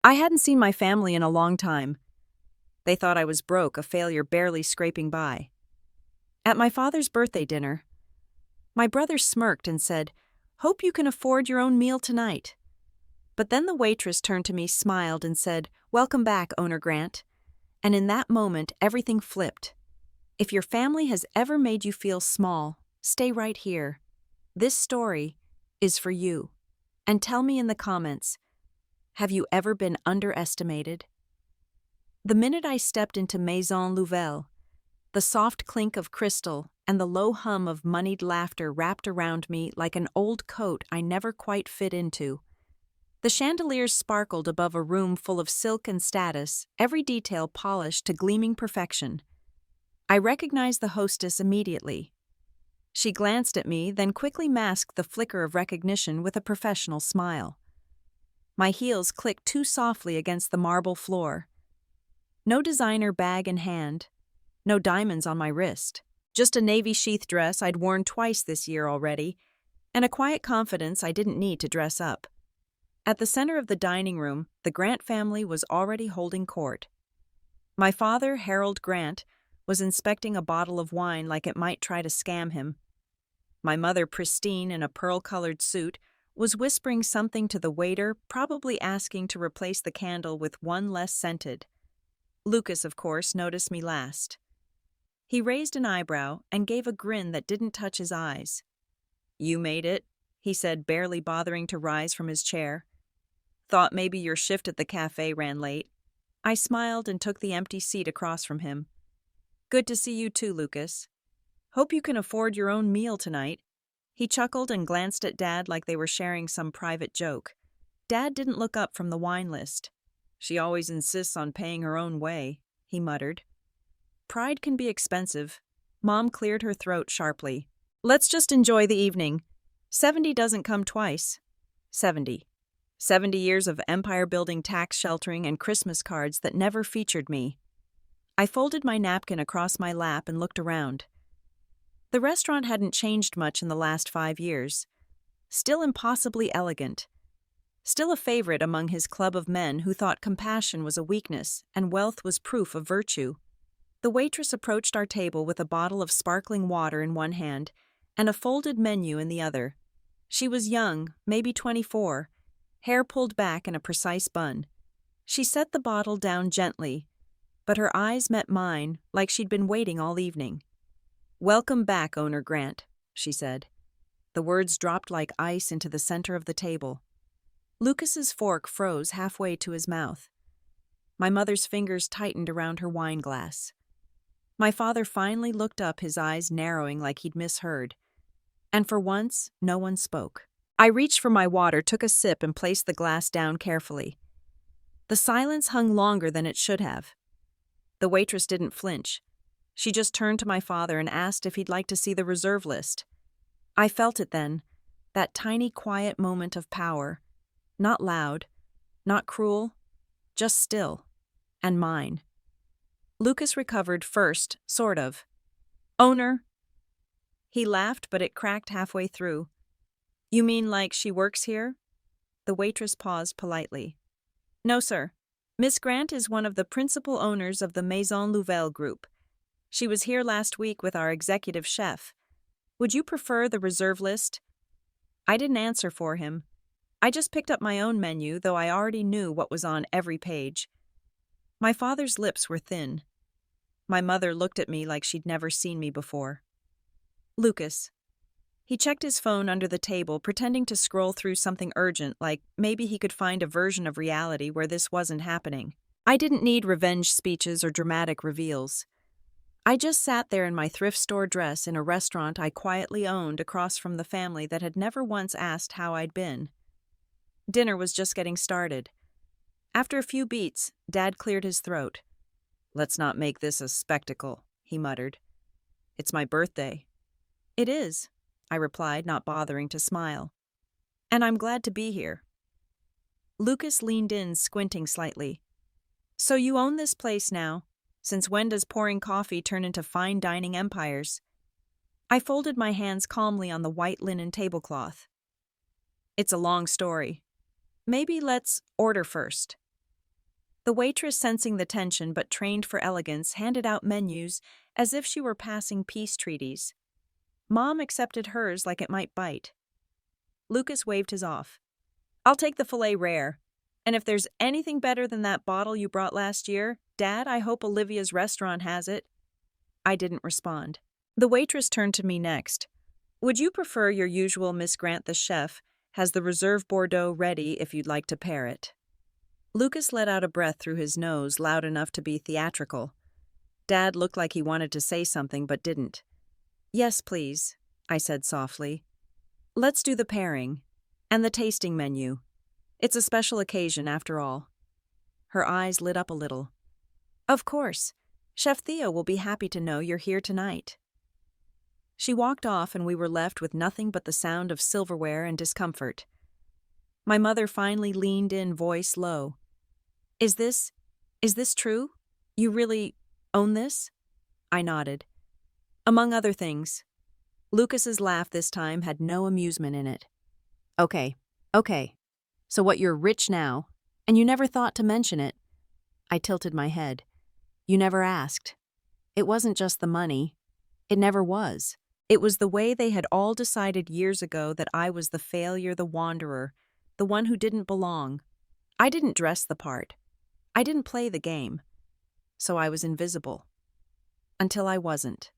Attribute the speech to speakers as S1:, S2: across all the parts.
S1: I hadn't seen my family in a long time. They thought I was broke, a failure barely scraping by. At my father's birthday dinner, my brother smirked and said, "Hope you can afford your own meal tonight." But then the waitress turned to me, smiled, and said, "Welcome back, Owner Grant." And in that moment, everything flipped. If your family has ever made you feel small, stay right here. This story is for you. And tell me in the comments, have you ever been underestimated? The minute I stepped into Maison Louvelle, the soft clink of crystal and the low hum of moneyed laughter wrapped around me like an old coat I never quite fit into. The chandeliers sparkled above a room full of silk and status, every detail polished to gleaming perfection. I recognized the hostess immediately. She glanced at me, then quickly masked the flicker of recognition with a professional smile. My heels clicked too softly against the marble floor. No designer bag in hand, no diamonds on my wrist, just a navy sheath dress I'd worn twice this year already, and a quiet confidence I didn't need to dress up. At the center of the dining room, the Grant family was already holding court. My father, Harold Grant, was inspecting a bottle of wine like it might try to scam him. My mother, pristine in a pearl-colored suit, was whispering something to the waiter, probably asking to replace the candle with one less scented. Lucas, of course, noticed me last. He raised an eyebrow and gave a grin that didn't touch his eyes. "You made it," he said, barely bothering to rise from his chair. "Thought maybe your shift at the cafe ran late." I smiled and took the empty seat across from him. "Good to see you too, Lucas. Hope you can afford your own meal tonight." He chuckled and glanced at Dad like they were sharing some private joke. Dad didn't look up from the wine list. "She always insists on paying her own way," he muttered. "Pride can be expensive." Mom cleared her throat sharply. "Let's just enjoy the evening. 70 doesn't come twice." 70. 70 years of empire-building tax sheltering and Christmas cards that never featured me. I folded my napkin across my lap and looked around. The restaurant hadn't changed much in the last 5 years. Still impossibly elegant. Still a favorite among his club of men who thought compassion was a weakness and wealth was proof of virtue. The waitress approached our table with a bottle of sparkling water in one hand and a folded menu in the other. She was young, maybe 24, hair pulled back in a precise bun. She set the bottle down gently, but her eyes met mine like she'd been waiting all evening. "Welcome back, Owner Grant," she said. The words dropped like ice into the center of the table. Lucas's fork froze halfway to his mouth. My mother's fingers tightened around her wine glass. My father finally looked up, his eyes narrowing like he'd misheard. And for once, no one spoke. I reached for my water, took a sip, and placed the glass down carefully. The silence hung longer than it should have. The waitress didn't flinch. She just turned to my father and asked if he'd like to see the reserve list. I felt it then, that tiny quiet moment of power. Not loud, not cruel, just still, and mine. Lucas recovered first, sort of. "Owner?" He laughed, but it cracked halfway through. "You mean like she works here?" The waitress paused politely. "No, sir. Miss Grant is one of the principal owners of the Maison Louvelle group. She was here last week with our executive chef. Would you prefer the reserve list?" I didn't answer for him. I just picked up my own menu, though I already knew what was on every page. My father's lips were thin. My mother looked at me like she'd never seen me before. "Lucas." He checked his phone under the table, pretending to scroll through something urgent, like maybe he could find a version of reality where this wasn't happening. I didn't need revenge speeches or dramatic reveals. I just sat there in my thrift store dress in a restaurant I quietly owned across from the family that had never once asked how I'd been. Dinner was just getting started. After a few beats, Dad cleared his throat. "Let's not make this a spectacle," he muttered. "It's my birthday." "It is," I replied, not bothering to smile. "And I'm glad to be here." Lucas leaned in, squinting slightly. "So you own this place now? Since when does pouring coffee turn into fine dining empires?" I folded my hands calmly on the white linen tablecloth. "It's a long story. Maybe let's order first." The waitress, sensing the tension but trained for elegance, handed out menus as if she were passing peace treaties. Mom accepted hers like it might bite. Lucas waved his off. "I'll take the filet rare. And if there's anything better than that bottle you brought last year, Dad, I hope Olivia's restaurant has it." I didn't respond. The waitress turned to me next. "Would you prefer your usual Miss Grant the chef has the Reserve Bordeaux ready if you'd like to pair it?" Lucas let out a breath through his nose loud enough to be theatrical. Dad looked like he wanted to say something but didn't. "Yes, please," I said softly. "Let's do the pairing. And the tasting menu. It's a special occasion after all." Her eyes lit up a little. "Of course. Chef Theo will be happy to know you're here tonight." She walked off and we were left with nothing but the sound of silverware and discomfort. My mother finally leaned in, voice low. Is this true? You really own this?" I nodded. "Among other things." Lucas's laugh this time had no amusement in it. Okay. So what, you're rich now, and you never thought to mention it?" I tilted my head. "You never asked. It wasn't just the money. It never was. It was the way they had all decided years ago that I was the failure, the wanderer, the one who didn't belong. I didn't dress the part. I didn't play the game. So I was invisible. Until I wasn't."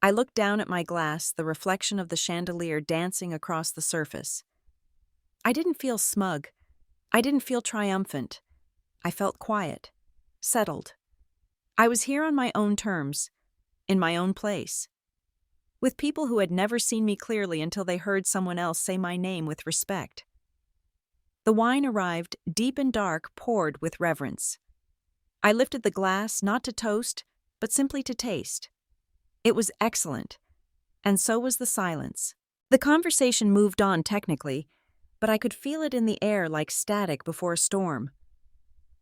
S1: I looked down at my glass, the reflection of the chandelier dancing across the surface. I didn't feel smug. I didn't feel triumphant. I felt quiet, settled. I was here on my own terms, in my own place, with people who had never seen me clearly until they heard someone else say my name with respect. The wine arrived, deep and dark, poured with reverence. I lifted the glass, not to toast, but simply to taste. It was excellent, and so was the silence. The conversation moved on technically, but I could feel it in the air like static before a storm.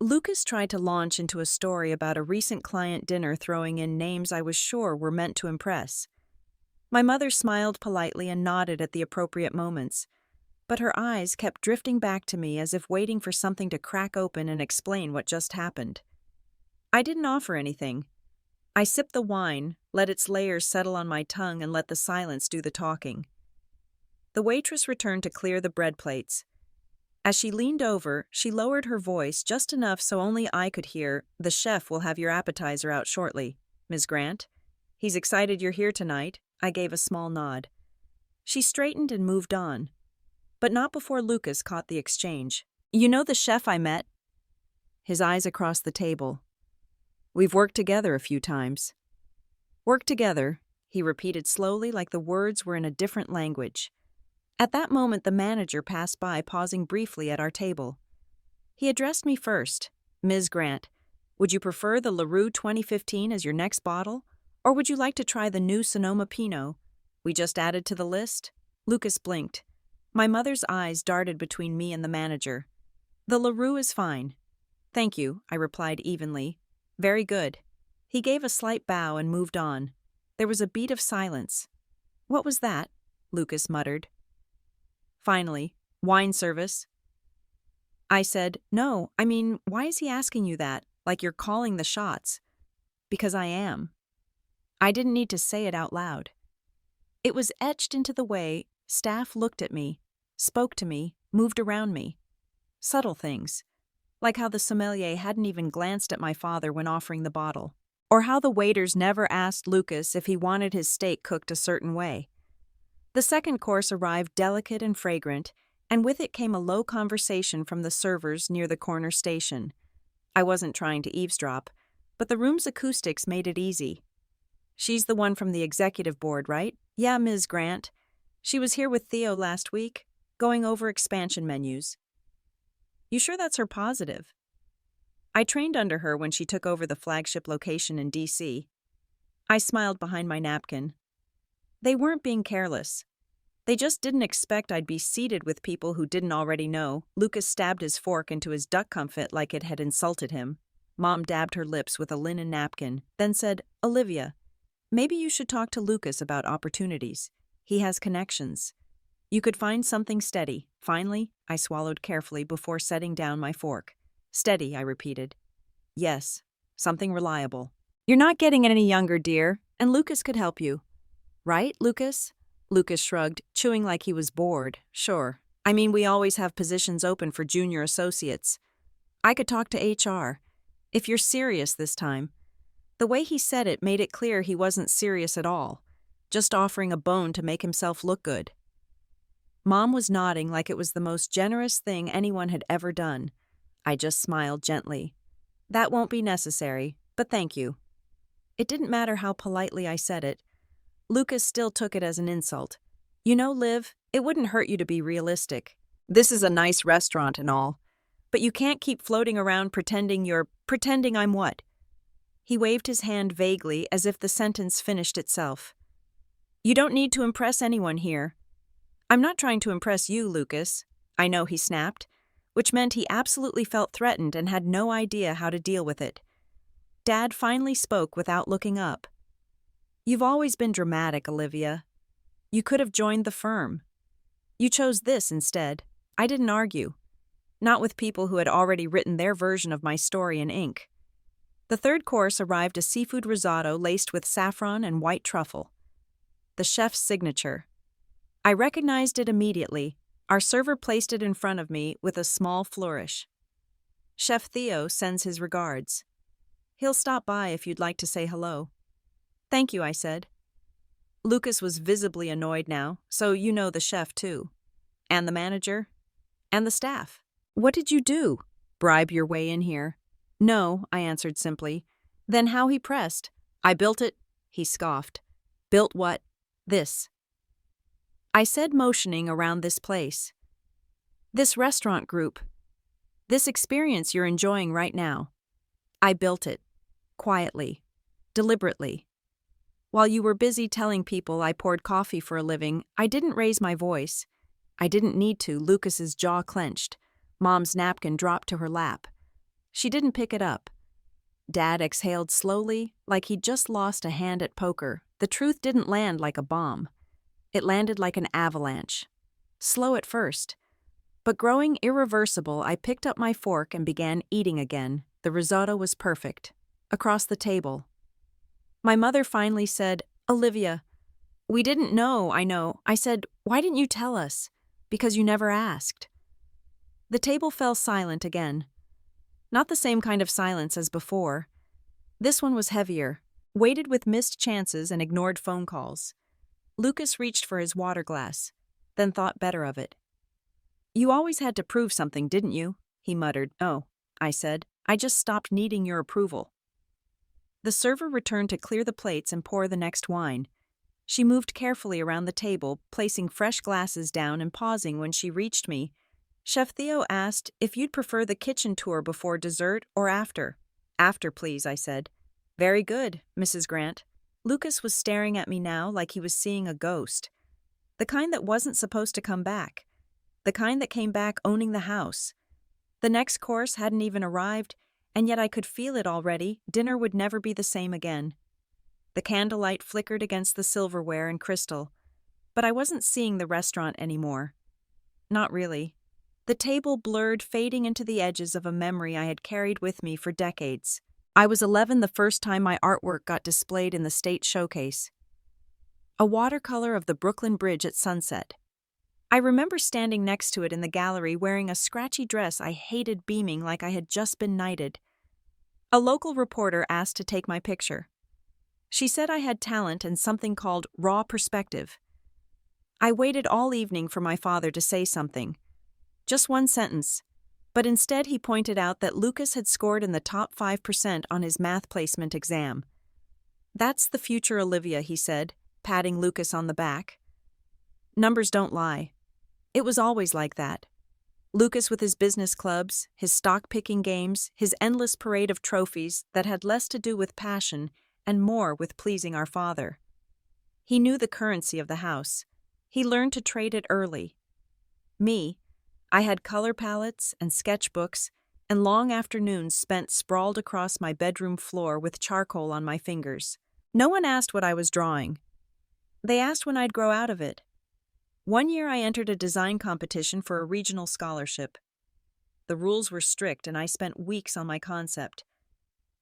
S1: Lucas tried to launch into a story about a recent client dinner, throwing in names I was sure were meant to impress. My mother smiled politely and nodded at the appropriate moments, but her eyes kept drifting back to me as if waiting for something to crack open and explain what just happened. I didn't offer anything. I sipped the wine, let its layers settle on my tongue, and let the silence do the talking. The waitress returned to clear the bread plates. As she leaned over, she lowered her voice just enough so only I could hear, "The chef will have your appetizer out shortly, Ms. Grant. He's excited you're here tonight." I gave a small nod. She straightened and moved on, but not before Lucas caught the exchange. "You know the chef I met?" His eyes across the table. "We've worked together a few times." "Worked together," he repeated slowly, like the words were in a different language. At that moment, the manager passed by, pausing briefly at our table. He addressed me first. "Ms. Grant, would you prefer the LaRue 2015 as your next bottle, or would you like to try the new Sonoma Pinot we just added to the list?" Lucas blinked. My mother's eyes darted between me and the manager. "The LaRue is fine." "Thank you," I replied evenly. "Very good." He gave a slight bow and moved on. There was a beat of silence. "What was that?" Lucas muttered. Finally, "Wine service." I said, "No, I mean, why is he asking you that, like you're calling the shots?" "Because I am." I didn't need to say it out loud. It was etched into the way staff looked at me, spoke to me, moved around me. Subtle things, like how the sommelier hadn't even glanced at my father when offering the bottle, or how the waiters never asked Lucas if he wanted his steak cooked a certain way. The second course arrived delicate and fragrant, and with it came a low conversation from the servers near the corner station. I wasn't trying to eavesdrop, but the room's acoustics made it easy. "She's the one from the executive board, right?" "Yeah, Ms. Grant. She was here with Theo last week, going over expansion menus." "You sure that's her positive?" "I trained under her when she took over the flagship location in D.C. I smiled behind my napkin. They weren't being careless. They just didn't expect I'd be seated with people who didn't already know. Lucas stabbed his fork into his duck confit like it had insulted him. Mom dabbed her lips with a linen napkin, then said, "Olivia, maybe you should talk to Lucas about opportunities. He has connections. You could find something steady." Finally, I swallowed carefully before setting down my fork. Steady, I repeated. Yes, something reliable. You're not getting any younger, dear, and Lucas could help you. Right, Lucas? Lucas shrugged, chewing like he was bored. Sure. I mean, we always have positions open for junior associates. I could talk to HR. If you're serious this time. The way he said it made it clear he wasn't serious at all, just offering a bone to make himself look good. Mom was nodding like it was the most generous thing anyone had ever done. I just smiled gently. That won't be necessary, but thank you. It didn't matter how politely I said it. Lucas still took it as an insult. You know, Liv, it wouldn't hurt you to be realistic. This is a nice restaurant and all, but you can't keep floating around pretending I'm what? He waved his hand vaguely as if the sentence finished itself. You don't need to impress anyone here. I'm not trying to impress you, Lucas. I know, he snapped, which meant he absolutely felt threatened and had no idea how to deal with it. Dad finally spoke without looking up. You've always been dramatic, Olivia. You could have joined the firm. You chose this instead. I didn't argue. Not with people who had already written their version of my story in ink. The third course arrived a seafood risotto laced with saffron and white truffle. The chef's signature. I recognized it immediately. Our server placed it in front of me with a small flourish. Chef Theo sends his regards. He'll stop by if you'd like to say hello. Thank you, I said. Lucas was visibly annoyed now, so you know the chef too. And the manager? And the staff. What did you do? Bribe your way in here? No, I answered simply. Then how he pressed. I built it, he scoffed. Built what? This. I said, motioning around this place. This restaurant group. This experience you're enjoying right now. I built it. Quietly. Deliberately. While you were busy telling people I poured coffee for a living, I didn't raise my voice. I didn't need to. Lucas's jaw clenched. Mom's napkin dropped to her lap. She didn't pick it up. Dad exhaled slowly, like he'd just lost a hand at poker. The truth didn't land like a bomb. It landed like an avalanche. Slow at first. But growing irreversible, I picked up my fork and began eating again. The risotto was perfect. Across the table. My mother finally said, Olivia, we didn't know, I know. I said, why didn't you tell us? Because you never asked. The table fell silent again. Not the same kind of silence as before. This one was heavier, weighted with missed chances and ignored phone calls. Lucas reached for his water glass, then thought better of it. You always had to prove something, didn't you? He muttered. Oh, I said. I just stopped needing your approval. The server returned to clear the plates and pour the next wine. She moved carefully around the table, placing fresh glasses down and pausing when she reached me. Chef Theo asked if you'd prefer the kitchen tour before dessert or after. After, please, I said. Very good, Mrs. Grant. Lucas was staring at me now like he was seeing a ghost. The kind that wasn't supposed to come back. The kind that came back owning the house. The next course hadn't even arrived, and yet I could feel it already. Dinner would never be the same again. The candlelight flickered against the silverware and crystal, but I wasn't seeing the restaurant anymore. Not really. The table blurred, fading into the edges of a memory I had carried with me for decades. I was 11 the first time my artwork got displayed in the state showcase. A watercolor of the Brooklyn Bridge at sunset. I remember standing next to it in the gallery wearing a scratchy dress I hated, beaming like I had just been knighted. A local reporter asked to take my picture. She said I had talent and something called raw perspective. I waited all evening for my father to say something. Just one sentence. But instead he pointed out that Lucas had scored in the top 5% on his math placement exam. That's the future Olivia, he said, patting Lucas on the back. Numbers don't lie. It was always like that. Lucas with his business clubs, his stock-picking games, his endless parade of trophies that had less to do with passion and more with pleasing our father. He knew the currency of the house. He learned to trade it early. Me, I had color palettes and sketchbooks and long afternoons spent sprawled across my bedroom floor with charcoal on my fingers. No one asked what I was drawing. They asked when I'd grow out of it. One year I entered a design competition for a regional scholarship. The rules were strict, and I spent weeks on my concept.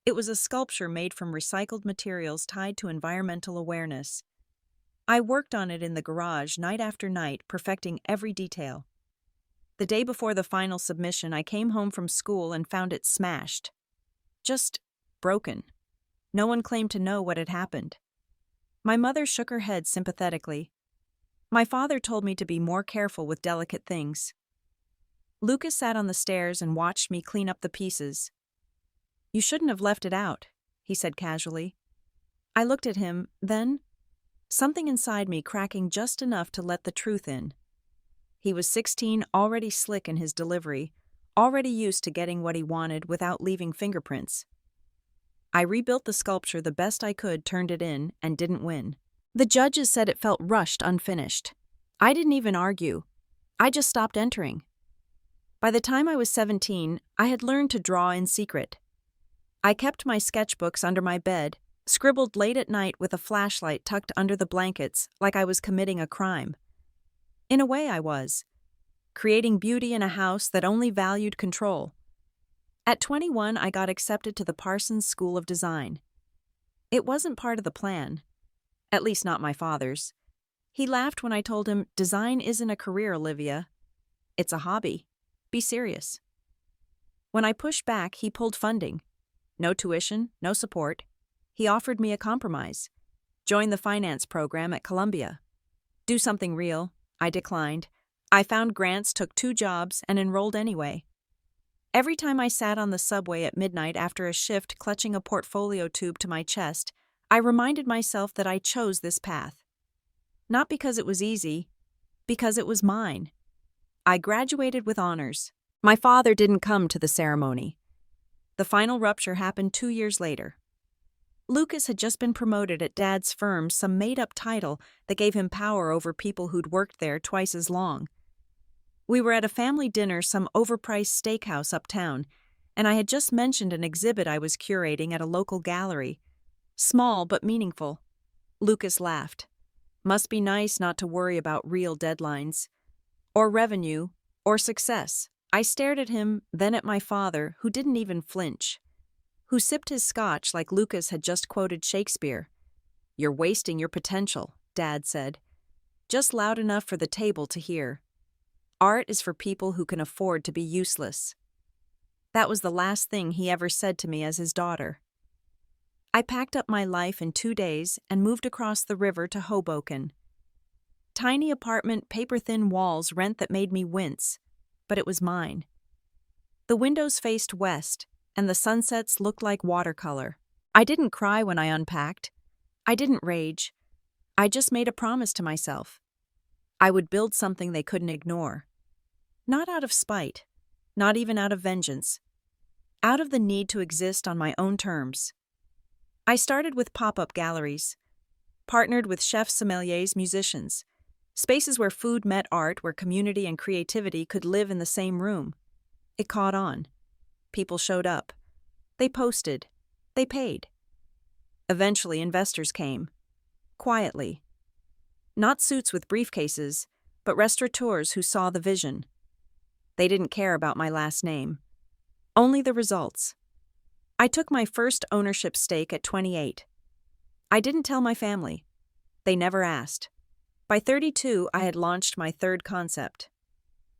S1: It was a sculpture made from recycled materials tied to environmental awareness. I worked on it in the garage night after night, perfecting every detail. The day before the final submission, I came home from school and found it smashed. Just broken. No one claimed to know what had happened. My mother shook her head sympathetically. My father told me to be more careful with delicate things. Lucas sat on the stairs and watched me clean up the pieces. "You shouldn't have left it out," he said casually. I looked at him, then, something inside me cracking just enough to let the truth in. He was 16, already slick in his delivery, already used to getting what he wanted without leaving fingerprints. I rebuilt the sculpture the best I could, turned it in, and didn't win. The judges said it felt rushed, unfinished. I didn't even argue. I just stopped entering. By the time I was 17, I had learned to draw in secret. I kept my sketchbooks under my bed, scribbled late at night with a flashlight tucked under the blankets like I was committing a crime. In a way, I was. Creating beauty in a house that only valued control. At 21, I got accepted to the Parsons School of Design. It wasn't part of the plan. At least not my father's. He laughed when I told him, "Design isn't a career, Olivia. It's a hobby. Be serious." When I pushed back, he pulled funding. No tuition, no support. He offered me a compromise. Join the finance program at Columbia. Do something real. I declined. I found grants, took 2 jobs, and enrolled anyway. Every time I sat on the subway at midnight after a shift clutching a portfolio tube to my chest, I reminded myself that I chose this path. Not because it was easy, because it was mine. I graduated with honors. My father didn't come to the ceremony. The final rupture happened 2 years later. Lucas had just been promoted at Dad's firm, some made-up title that gave him power over people who'd worked there twice as long. We were at a family dinner, some overpriced steakhouse uptown, and I had just mentioned an exhibit I was curating at a local gallery. Small but meaningful. Lucas laughed. Must be nice not to worry about real deadlines. Or revenue, or success. I stared at him, then at my father, who didn't even flinch. Who sipped his scotch like Lucas had just quoted Shakespeare. "You're wasting your potential," Dad said. Just loud enough for the table to hear. "Art is for people who can afford to be useless." That was the last thing he ever said to me as his daughter. I packed up my life in 2 days and moved across the river to Hoboken. Tiny apartment, paper-thin walls, rent that made me wince, but it was mine. The windows faced west, and the sunsets looked like watercolor. I didn't cry when I unpacked. I didn't rage. I just made a promise to myself. I would build something they couldn't ignore. Not out of spite, not even out of vengeance. Out of the need to exist on my own terms. I started with pop-up galleries. Partnered with chefs, sommeliers, musicians. Spaces where food met art, where community and creativity could live in the same room. It caught on. People showed up. They posted. They paid. Eventually, investors came. Quietly. Not suits with briefcases, but restaurateurs who saw the vision. They didn't care about my last name. Only the results. I took my first ownership stake at 28. I didn't tell my family. They never asked. By 32, I had launched my third concept.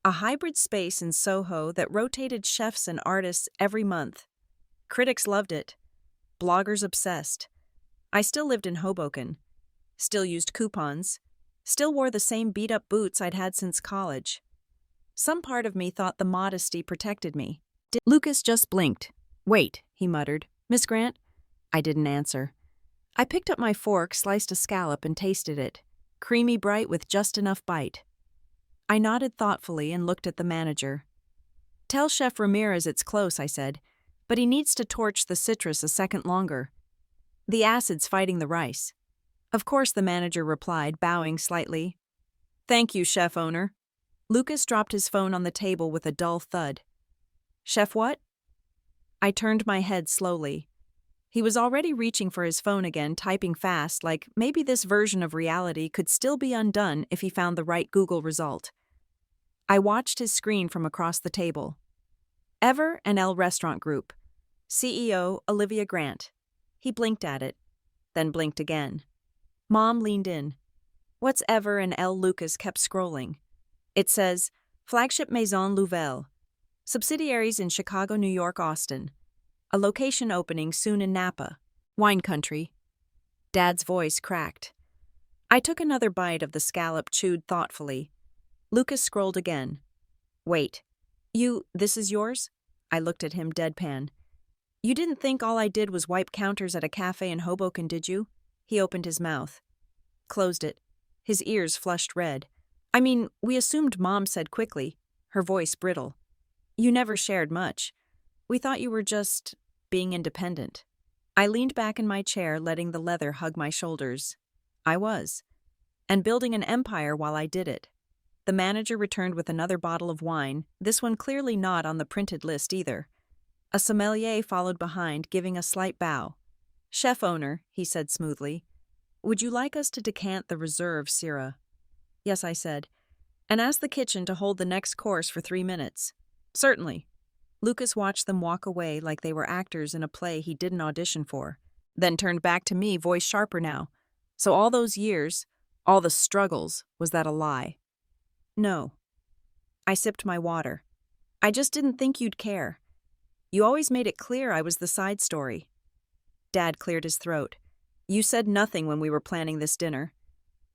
S1: A hybrid space in Soho that rotated chefs and artists every month. Critics loved it. Bloggers obsessed. I still lived in Hoboken. Still used coupons. Still wore the same beat-up boots I'd had since college. Some part of me thought the modesty protected me. Lucas just blinked. "Wait," he muttered. "Miss Grant?" I didn't answer. I picked up my fork, sliced a scallop, and tasted it. Creamy bright with just enough bite. I nodded thoughtfully and looked at the manager. "Tell Chef Ramirez it's close," I said, "but he needs to torch the citrus a second longer. The acid's fighting the rice." "Of course," the manager replied, bowing slightly. "Thank you, chef owner." Lucas dropped his phone on the table with a dull thud. "Chef what?" I turned my head slowly. He was already reaching for his phone again, typing fast, like maybe this version of reality could still be undone if he found the right Google result. I watched his screen from across the table. Ever and L Restaurant Group. CEO Olivia Grant. He blinked at it, then blinked again. Mom leaned in. What's Ever and L? Lucas kept scrolling. It says, Flagship Maison Louvelle. Subsidiaries in Chicago, New York, Austin. A location opening soon in Napa. Wine country. Dad's voice cracked. I took another bite of the scallop, chewed thoughtfully. Lucas scrolled again. Wait. This is yours? I looked at him deadpan. You didn't think all I did was wipe counters at a cafe in Hoboken, did you? He opened his mouth. Closed it. His ears flushed red. I mean, we assumed, Mom said quickly, her voice brittle. You never shared much. We thought you were just being independent. I leaned back in my chair, letting the leather hug my shoulders. I was. And building an empire while I did it. The manager returned with another bottle of wine, this one clearly not on the printed list either. A sommelier followed behind, giving a slight bow. Chef owner, he said smoothly, would you like us to decant the reserve, Syrah? Yes, I said, and ask the kitchen to hold the next course for 3 minutes. Certainly. Lucas watched them walk away like they were actors in a play he didn't audition for, then turned back to me, voice sharper now. So all those years, all the struggles, was that a lie? No. I sipped my water. I just didn't think you'd care. You always made it clear I was the side story. Dad cleared his throat. You said nothing when we were planning this dinner.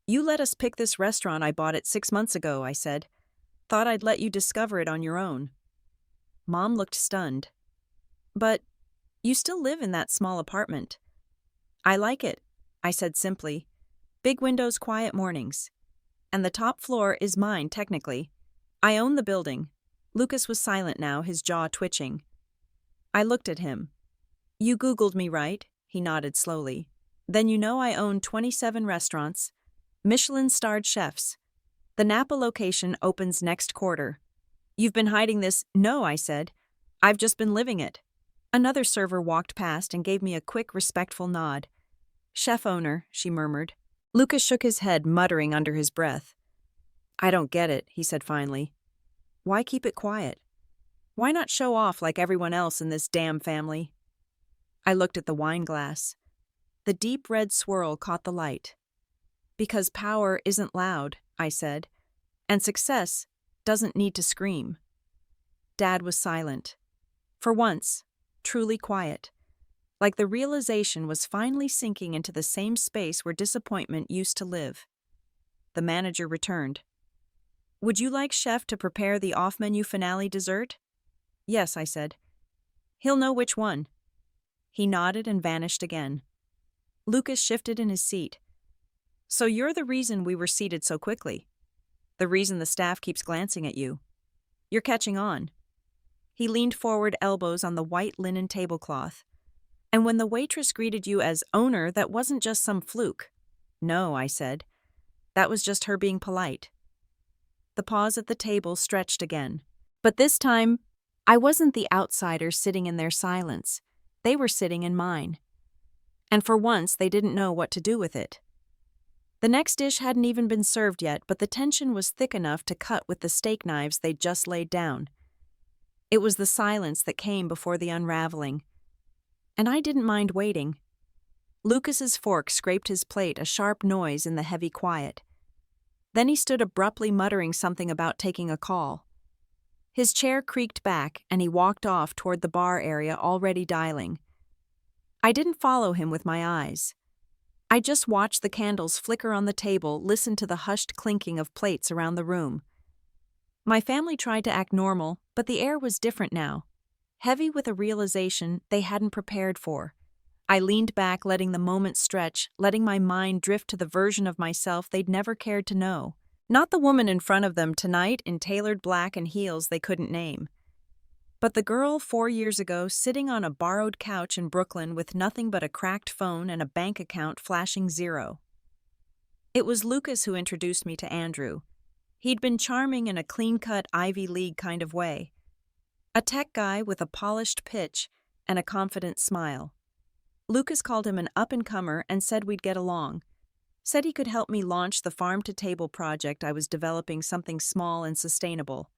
S1: You let us pick this restaurant I bought it 6 months ago, I said. Thought I'd let you discover it on your own. Mom looked stunned. But you still live in that small apartment. I like it, I said simply. Big windows, quiet mornings. And the top floor is mine, technically. I own the building. Lucas was silent now, his jaw twitching. I looked at him. You Googled me, right? He nodded slowly. Then you know I own 27 restaurants, Michelin-starred chefs. The Napa location opens next quarter. You've been hiding this? No, I said. I've just been living it. Another server walked past and gave me a quick, respectful nod. Chef owner, she murmured. Lucas shook his head, muttering under his breath. I don't get it, he said finally. Why keep it quiet? Why not show off like everyone else in this damn family? I looked at the wine glass. The deep red swirl caught the light. Because power isn't loud, I said, and success doesn't need to scream. Dad was silent. For once, truly quiet. Like the realization was finally sinking into the same space where disappointment used to live. The manager returned. Would you like Chef to prepare the off-menu finale dessert? Yes, I said. He'll know which one. He nodded and vanished again. Lucas shifted in his seat. So you're the reason we were seated so quickly. The reason the staff keeps glancing at you. You're catching on. He leaned forward, elbows on the white linen tablecloth. And when the waitress greeted you as owner, that wasn't just some fluke. No, I said. That was just her being polite. The pause at the table stretched again. But this time, I wasn't the outsider sitting in their silence. They were sitting in mine. And for once, they didn't know what to do with it. The next dish hadn't even been served yet, but the tension was thick enough to cut with the steak knives they'd just laid down. It was the silence that came before the unraveling. And I didn't mind waiting. Lucas's fork scraped his plate, a sharp noise in the heavy quiet. Then he stood abruptly, muttering something about taking a call. His chair creaked back, and he walked off toward the bar area, already dialing. I didn't follow him with my eyes. I just watched the candles flicker on the table, listened to the hushed clinking of plates around the room. My family tried to act normal, but the air was different now, heavy with a realization they hadn't prepared for. I leaned back, letting the moment stretch, letting my mind drift to the version of myself they'd never cared to know. Not the woman in front of them tonight in tailored black and heels they couldn't name. But the girl 4 years ago sitting on a borrowed couch in Brooklyn with nothing but a cracked phone and a bank account flashing 0. It was Lucas who introduced me to Andrew. He'd been charming in a clean-cut Ivy League kind of way. A tech guy with a polished pitch and a confident smile. Lucas called him an up-and-comer and said we'd get along. Said he could help me launch the farm-to-table project I was developing, something small and sustainable.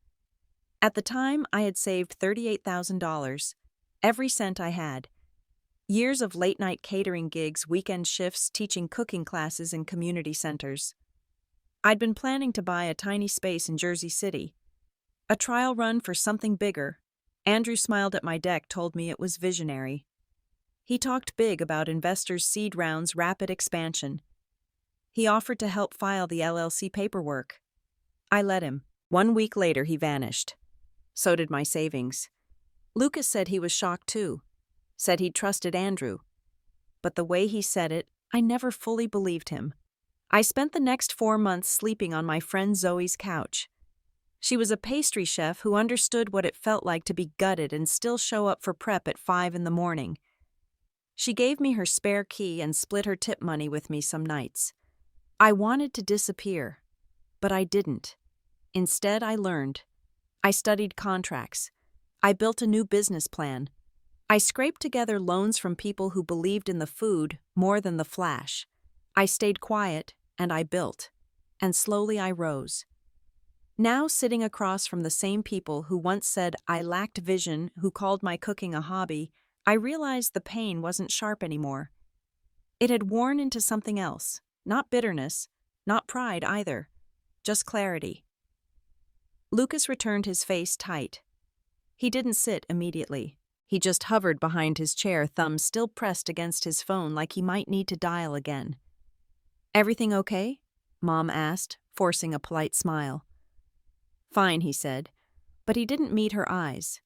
S1: At the time, I had saved $38,000, every cent I had. Years of late-night catering gigs, weekend shifts, teaching cooking classes in community centers. I'd been planning to buy a tiny space in Jersey City. A trial run for something bigger. Andrew smiled at my deck, told me it was visionary. He talked big about investors' seed rounds, rapid expansion. He offered to help file the LLC paperwork. I let him. 1 week later, he vanished. So did my savings. Lucas said he was shocked too. Said he'd trusted Andrew. But the way he said it, I never fully believed him. I spent the next 4 months sleeping on my friend Zoe's couch. She was a pastry chef who understood what it felt like to be gutted and still show up for prep at 5 in the morning. She gave me her spare key and split her tip money with me some nights. I wanted to disappear, but I didn't. Instead, I learned. I studied contracts. I built a new business plan. I scraped together loans from people who believed in the food more than the flash. I stayed quiet, and I built. And slowly I rose. Now, sitting across from the same people who once said I lacked vision, who called my cooking a hobby, I realized the pain wasn't sharp anymore. It had worn into something else. Not bitterness, not pride either. Just clarity. Lucas returned, his face tight. He didn't sit immediately. He just hovered behind his chair, thumb still pressed against his phone like he might need to dial again. "Everything okay?" Mom asked, forcing a polite smile. "Fine," he said, but he didn't meet her eyes.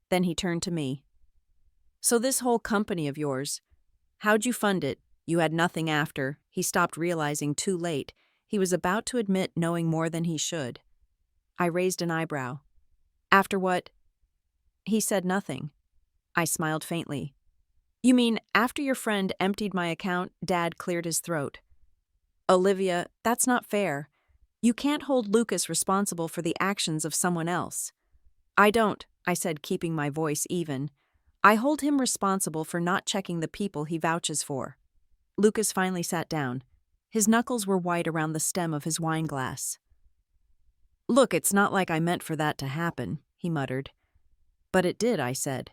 S1: Then he turned to me. "So this whole company of yours, how'd you fund it? You had nothing after." He stopped, realizing too late. He was about to admit knowing more than he should. I raised an eyebrow. "After what?" He said nothing. I smiled faintly. "You mean after your friend emptied my account?" Dad cleared his throat. "Olivia, that's not fair. You can't hold Lucas responsible for the actions of someone else." "I don't," I said, keeping my voice even. "I hold him responsible for not checking the people he vouches for." Lucas finally sat down. His knuckles were white around the stem of his wine glass. "Look, it's not like I meant for that to happen," he muttered. "But it did," I said.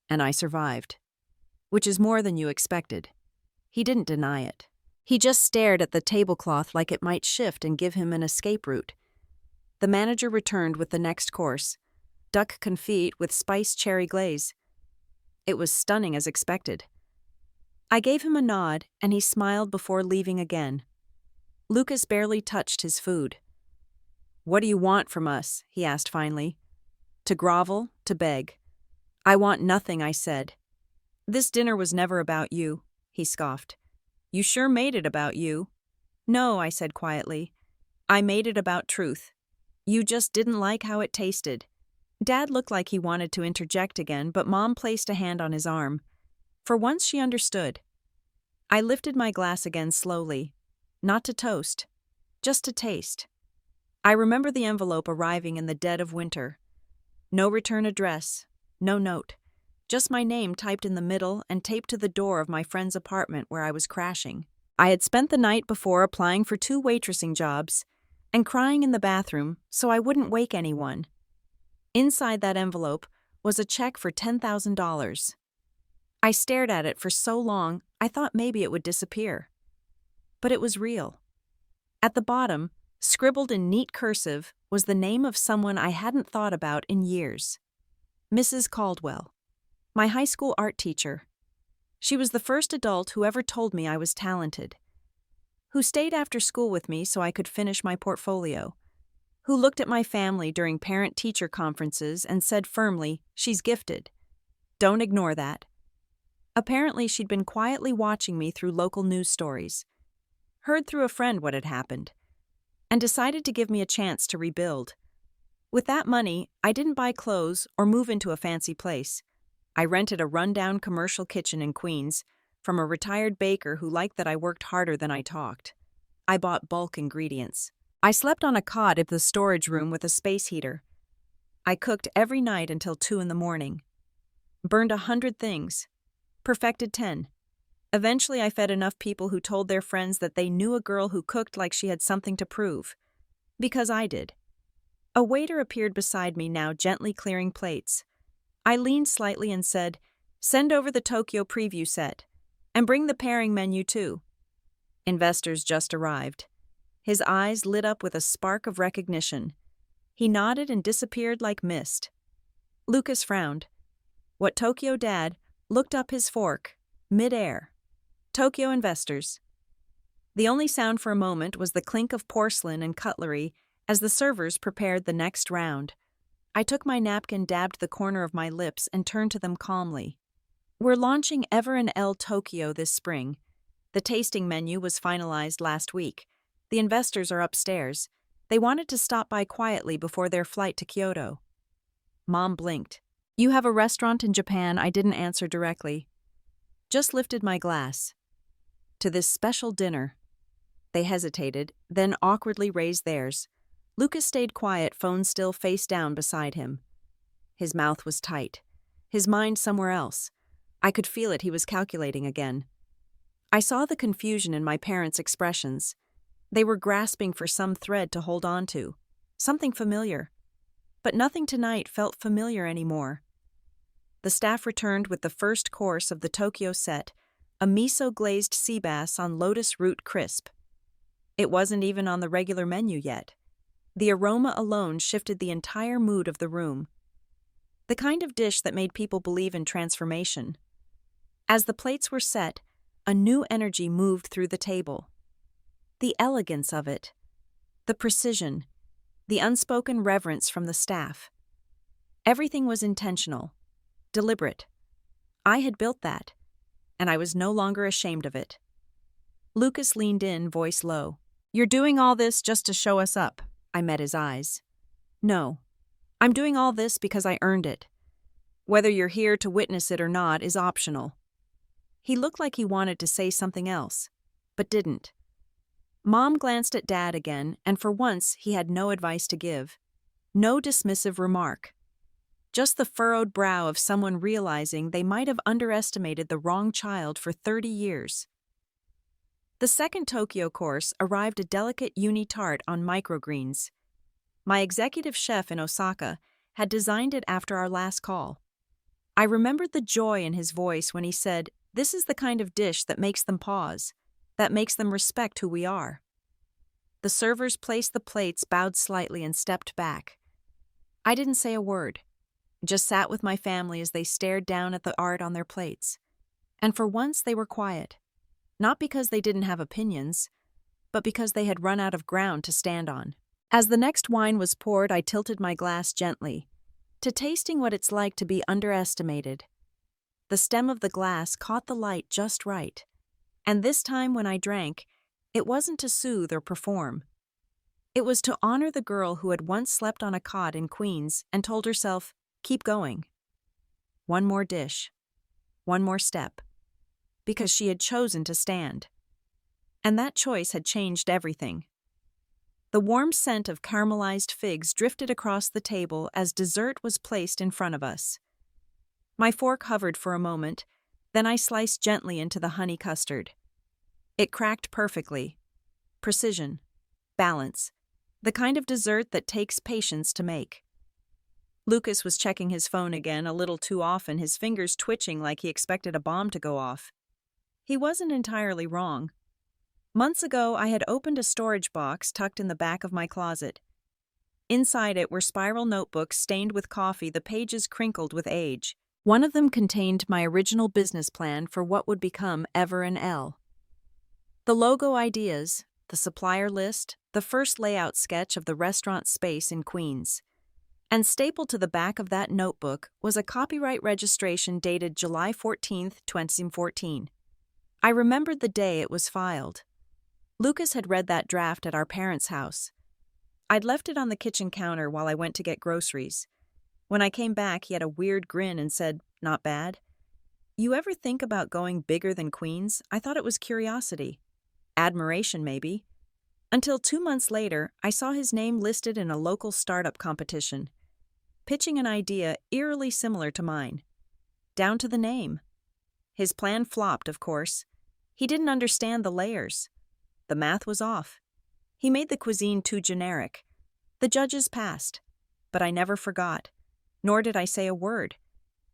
S1: "And I survived. Which is more than you expected." He didn't deny it. He just stared at the tablecloth like it might shift and give him an escape route. The manager returned with the next course, duck confit with spiced cherry glaze. It was stunning as expected. I gave him a nod, and he smiled before leaving again. Lucas barely touched his food. "What do you want from us?" he asked finally. "To grovel, to beg." "I want nothing," I said. "This dinner was never about you," he scoffed. "You sure made it about you." "No," I said quietly. "I made it about truth. You just didn't like how it tasted." Dad looked like he wanted to interject again, but Mom placed a hand on his arm. For once she understood. I lifted my glass again slowly. Not to toast. Just to taste. I remember the envelope arriving in the dead of winter. No return address. No note. Just my name typed in the middle and taped to the door of my friend's apartment where I was crashing. I had spent the night before applying for 2 waitressing jobs and crying in the bathroom so I wouldn't wake anyone. Inside that envelope was a check for $10,000. I stared at it for so long I thought maybe it would disappear. But it was real. At the bottom, scribbled in neat cursive, was the name of someone I hadn't thought about in years. Mrs. Caldwell, my high school art teacher. She was the first adult who ever told me I was talented. Who stayed after school with me so I could finish my portfolio. Who looked at my family during parent-teacher conferences and said firmly, "She's gifted. Don't ignore that." Apparently, she'd been quietly watching me through local news stories, heard through a friend what had happened, and decided to give me a chance to rebuild. With that money, I didn't buy clothes or move into a fancy place. I rented a rundown commercial kitchen in Queens from a retired baker who liked that I worked harder than I talked. I bought bulk ingredients. I slept on a cot in the storage room with a space heater. I cooked every night until 2 in the morning. Burned 100 things. Perfected 10. Eventually, I fed enough people who told their friends that they knew a girl who cooked like she had something to prove. Because I did. A waiter appeared beside me now, gently clearing plates. I leaned slightly and said, "Send over the Tokyo preview set. And bring the pairing menu too." Investors just arrived. His eyes lit up with a spark of recognition. He nodded and disappeared like mist. Lucas frowned. What Tokyo Dad looked up his fork, mid-air. Tokyo investors. The only sound for a moment was the clink of porcelain and cutlery as the servers prepared the next round. I took my napkin, dabbed the corner of my lips, and turned to them calmly. "We're launching Ever & L Tokyo this spring. The tasting menu was finalized last week. The investors are upstairs. They wanted to stop by quietly before their flight to Kyoto." Mom blinked. "You have a restaurant in Japan?" I didn't answer directly. Just lifted my glass. "To this special dinner." They hesitated, then awkwardly raised theirs. Lucas stayed quiet, phone still face down beside him. His mouth was tight. His mind somewhere else. I could feel it, he was calculating again. I saw the confusion in my parents' expressions. They were grasping for some thread to hold on to, something familiar. But nothing tonight felt familiar anymore. The staff returned with the first course of the Tokyo set, a miso-glazed sea bass on lotus root crisp. It wasn't even on the regular menu yet. The aroma alone shifted the entire mood of the room. The kind of dish that made people believe in transformation. As the plates were set, a new energy moved through the table. The elegance of it, the precision, the unspoken reverence from the staff. Everything was intentional, deliberate. I had built that, and I was no longer ashamed of it. Lucas leaned in, voice low. "You're doing all this just to show us up." I met his eyes. "No, I'm doing all this because I earned it. Whether you're here to witness it or not is optional." He looked like he wanted to say something else, but didn't. Mom glanced at Dad again, and for once he had no advice to give. No dismissive remark. Just the furrowed brow of someone realizing they might have underestimated the wrong child for 30 years. The second Tokyo course arrived, a delicate uni tart on microgreens. My executive chef in Osaka had designed it after our last call. I remembered the joy in his voice when he said, "This is the kind of dish that makes them pause, that makes them respect who we are." The servers placed the plates, bowed slightly, and stepped back. I didn't say a word, just sat with my family as they stared down at the art on their plates. And for once they were quiet. Not because they didn't have opinions, but because they had run out of ground to stand on. As the next wine was poured, I tilted my glass gently, to tasting what it's like to be underestimated. The stem of the glass caught the light just right, and this time when I drank, it wasn't to soothe or perform. It was to honor the girl who had once slept on a cot in Queens and told herself, "Keep going." One more dish. One more step. Because she had chosen to stand. And that choice had changed everything. The warm scent of caramelized figs drifted across the table as dessert was placed in front of us. My fork hovered for a moment, then I sliced gently into the honey custard. It cracked perfectly. Precision. Balance. The kind of dessert that takes patience to make. Lucas was checking his phone again, a little too often, his fingers twitching like he expected a bomb to go off. He wasn't entirely wrong. Months ago, I had opened a storage box tucked in the back of my closet. Inside it were spiral notebooks stained with coffee, the pages crinkled with age. One of them contained my original business plan for what would become Ever & L. The logo ideas, the supplier list, the first layout sketch of the restaurant space in Queens. And stapled to the back of that notebook was a copyright registration dated July 14, 2014. I remembered the day it was filed. Lucas had read that draft at our parents' house. I'd left it on the kitchen counter while I went to get groceries. When I came back, he had a weird grin and said, "Not bad." "You ever think about going bigger than Queens?" I thought it was curiosity. Admiration, maybe. Until 2 months later, I saw his name listed in a local startup competition, pitching an idea eerily similar to mine. Down to the name. His plan flopped, of course. He didn't understand the layers. The math was off. He made the cuisine too generic. The judges passed, but I never forgot, nor did I say a word.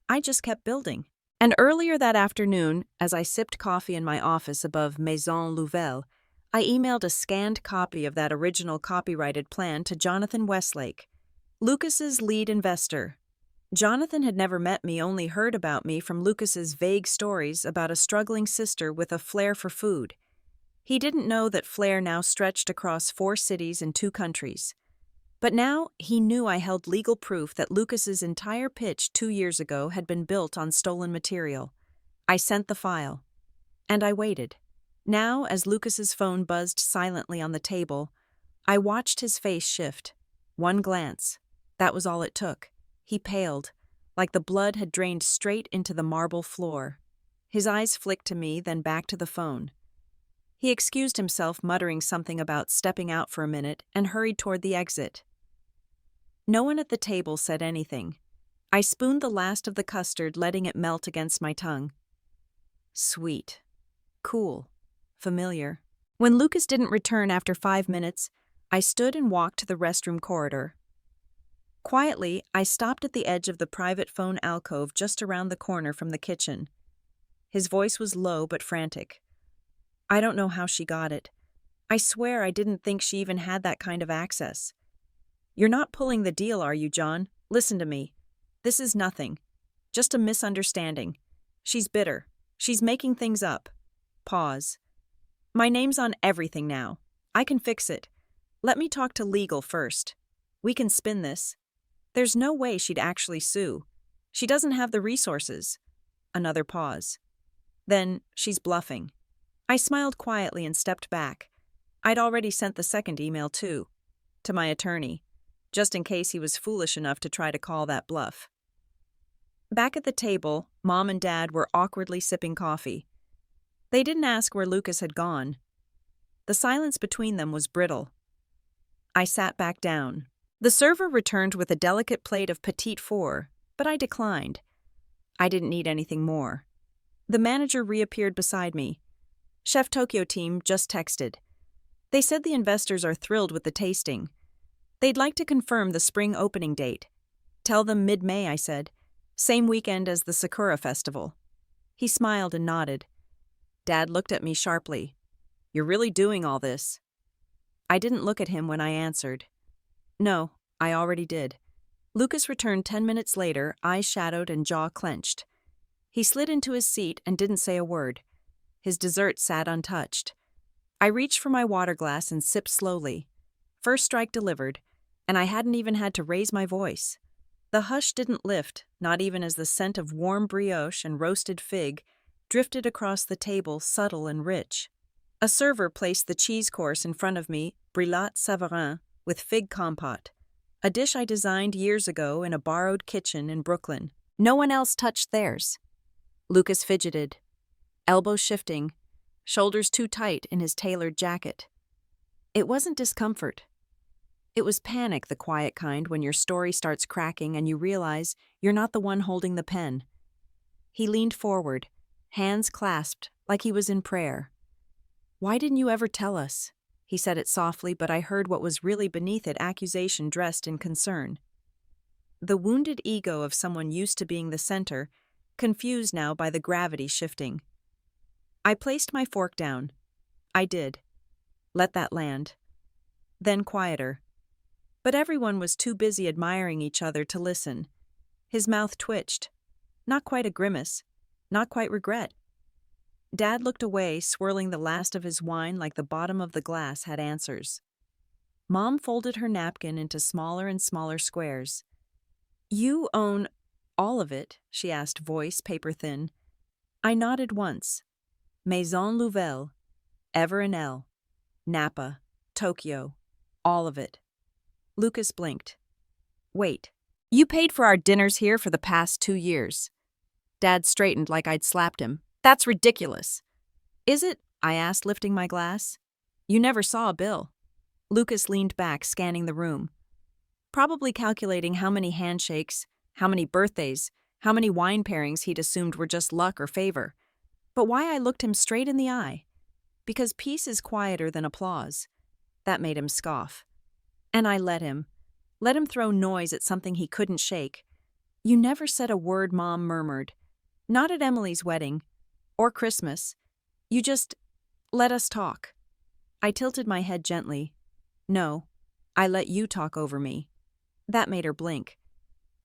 S1: I just kept building. And earlier that afternoon, as I sipped coffee in my office above Maison Louvelle, I emailed a scanned copy of that original copyrighted plan to Jonathan Westlake, Lucas's lead investor. Jonathan had never met me, only heard about me from Lucas's vague stories about a struggling sister with a flair for food. He didn't know that flair now stretched across 4 cities and 2 countries. But now he knew I held legal proof that Lucas's entire pitch 2 years ago had been built on stolen material. I sent the file. And I waited. Now, as Lucas's phone buzzed silently on the table, I watched his face shift. One glance. That was all it took. He paled, like the blood had drained straight into the marble floor. His eyes flicked to me, then back to the phone. He excused himself, muttering something about stepping out for a minute, and hurried toward the exit. No one at the table said anything. I spooned the last of the custard, letting it melt against my tongue. Sweet. Cool. Familiar. When Lucas didn't return after 5 minutes, I stood and walked to the restroom corridor. Quietly, I stopped at the edge of the private phone alcove just around the corner from the kitchen. His voice was low but frantic. I don't know how she got it. I swear I didn't think she even had that kind of access. You're not pulling the deal, are you, John? Listen to me. This is nothing. Just a misunderstanding. She's bitter. She's making things up. Pause. My name's on everything now. I can fix it. Let me talk to legal first. We can spin this. There's no way she'd actually sue. She doesn't have the resources. Another pause. Then, she's bluffing. I smiled quietly and stepped back. I'd already sent the second email too, to my attorney, just in case he was foolish enough to try to call that bluff. Back at the table, Mom and Dad were awkwardly sipping coffee. They didn't ask where Lucas had gone. The silence between them was brittle. I sat back down. The server returned with a delicate plate of petite four, but I declined. I didn't need anything more. The manager reappeared beside me. Chef Tokyo team just texted. They said the investors are thrilled with the tasting. They'd like to confirm the spring opening date. Tell them mid-May, I said. Same weekend as the Sakura Festival. He smiled and nodded. Dad looked at me sharply. You're really doing all this? I didn't look at him when I answered. No, I already did. Lucas returned 10 minutes later, eyes shadowed and jaw clenched. He slid into his seat and didn't say a word. His dessert sat untouched. I reached for my water glass and sipped slowly. First strike delivered, and I hadn't even had to raise my voice. The hush didn't lift, not even as the scent of warm brioche and roasted fig drifted across the table, subtle and rich. A server placed the cheese course in front of me, brillat savarin, with fig compote, a dish I designed years ago in a borrowed kitchen in Brooklyn. No one else touched theirs. Lucas fidgeted, elbows shifting, shoulders too tight in his tailored jacket. It wasn't discomfort. It was panic, the quiet kind when your story starts cracking and you realize you're not the one holding the pen. He leaned forward, hands clasped like he was in prayer. Why didn't you ever tell us? He said it softly, but I heard what was really beneath it, accusation dressed in concern. The wounded ego of someone used to being the center, confused now by the gravity shifting. I placed my fork down. I did. Let that land. Then quieter. But everyone was too busy admiring each other to listen. His mouth twitched. Not quite a grimace. Not quite regret. Dad looked away, swirling the last of his wine like the bottom of the glass had answers. Mom folded her napkin into smaller and smaller squares. You own all of it? She asked, voice paper thin. I nodded once. Maison Louvelle, Ever and L, Napa, Tokyo, all of it. Lucas blinked. Wait, you paid for our dinners here for the past 2 years. Dad straightened like I'd slapped him. That's ridiculous. Is it? I asked, lifting my glass. You never saw a bill. Lucas leaned back, scanning the room. Probably calculating how many handshakes, how many birthdays, how many wine pairings he'd assumed were just luck or favor. But why I looked him straight in the eye? Because peace is quieter than applause. That made him scoff. And I let him. Let him throw noise at something he couldn't shake. You never said a word, Mom murmured. Not at Emily's wedding. Or Christmas. You just let us talk. I tilted my head gently. No, I let you talk over me. That made her blink.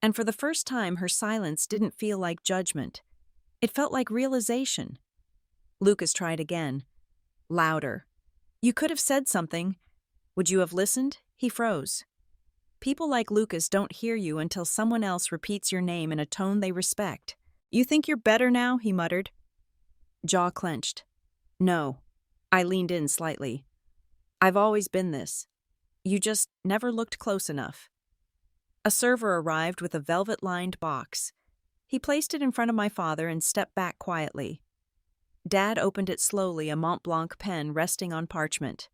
S1: And for the first time, her silence didn't feel like judgment. It felt like realization. Lucas tried again. Louder. You could have said something. Would you have listened? He froze. People like Lucas don't hear you until someone else repeats your name in a tone they respect. You think you're better now? He muttered. Jaw clenched. No. I leaned in slightly. I've always been this. You just never looked close enough. A server arrived with a velvet-lined box. He placed it in front of my father and stepped back quietly. Dad opened it slowly, a Mont Blanc pen resting on parchment.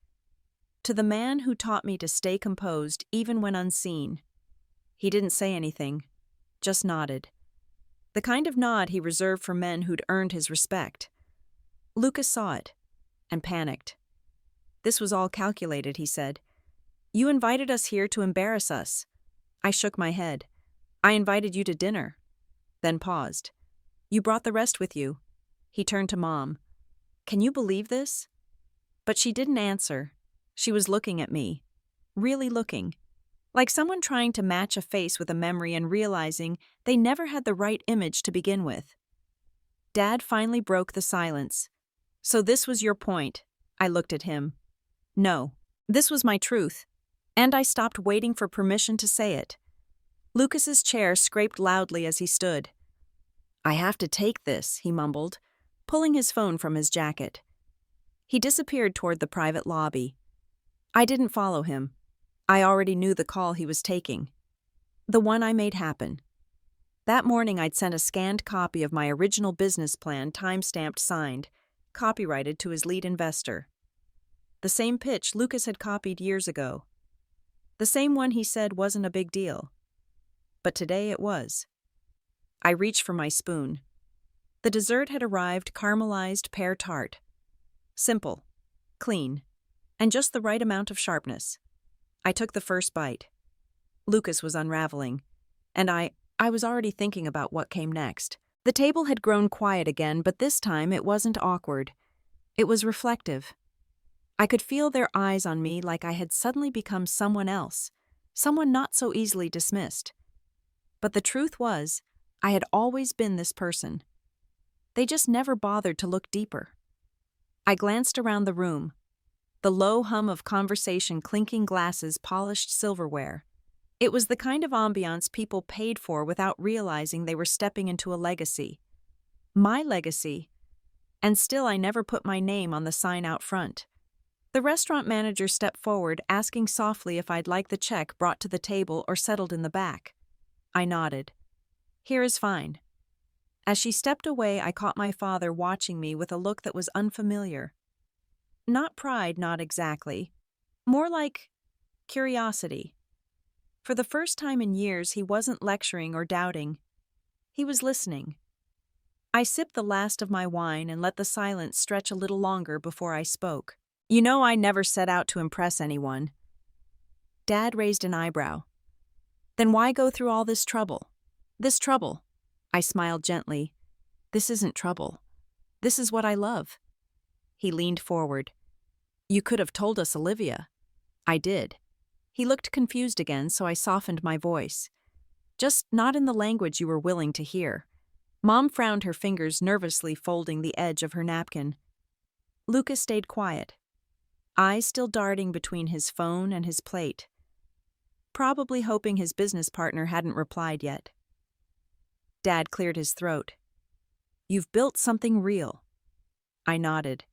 S1: To the man who taught me to stay composed even when unseen. He didn't say anything, just nodded. The kind of nod he reserved for men who'd earned his respect. Lucas saw it and panicked. This was all calculated, he said. You invited us here to embarrass us. I shook my head. I invited you to dinner. Then paused. You brought the rest with you. He turned to Mom. Can you believe this? But she didn't answer. She was looking at me. Really looking. Like someone trying to match a face with a memory and realizing they never had the right image to begin with. Dad finally broke the silence. So this was your point. I looked at him. No, this was my truth. And I stopped waiting for permission to say it. Lucas's chair scraped loudly as he stood. I have to take this, he mumbled, pulling his phone from his jacket. He disappeared toward the private lobby. I didn't follow him. I already knew the call he was taking. The one I made happen. That morning I'd sent a scanned copy of my original business plan, time-stamped, signed, copyrighted to his lead investor. The same pitch Lucas had copied years ago. The same one he said wasn't a big deal. But today it was. I reached for my spoon. The dessert had arrived, caramelized pear tart. Simple, clean, and just the right amount of sharpness. I took the first bite. Lucas was unraveling, and I was already thinking about what came next. The table had grown quiet again, but this time it wasn't awkward. It was reflective. I could feel their eyes on me like I had suddenly become someone else, someone not so easily dismissed. But the truth was, I had always been this person. They just never bothered to look deeper. I glanced around the room. The low hum of conversation, clinking glasses, polished silverware. It was the kind of ambiance people paid for without realizing they were stepping into a legacy. My legacy. And still I never put my name on the sign out front. The restaurant manager stepped forward, asking softly if I'd like the check brought to the table or settled in the back. I nodded. Here is fine. As she stepped away, I caught my father watching me with a look that was unfamiliar. Not pride, not exactly. More like curiosity. For the first time in years, he wasn't lecturing or doubting. He was listening. I sipped the last of my wine and let the silence stretch a little longer before I spoke. You know, I never set out to impress anyone. Dad raised an eyebrow. Then why go through all this trouble? This trouble. I smiled gently. This isn't trouble. This is what I love. He leaned forward. You could have told us, Olivia. I did. He looked confused again, so I softened my voice. Just not in the language you were willing to hear. Mom frowned, her fingers nervously folding the edge of her napkin. Lucas stayed quiet, eyes still darting between his phone and his plate, probably hoping his business partner hadn't replied yet. Dad cleared his throat. You've built something real. I nodded,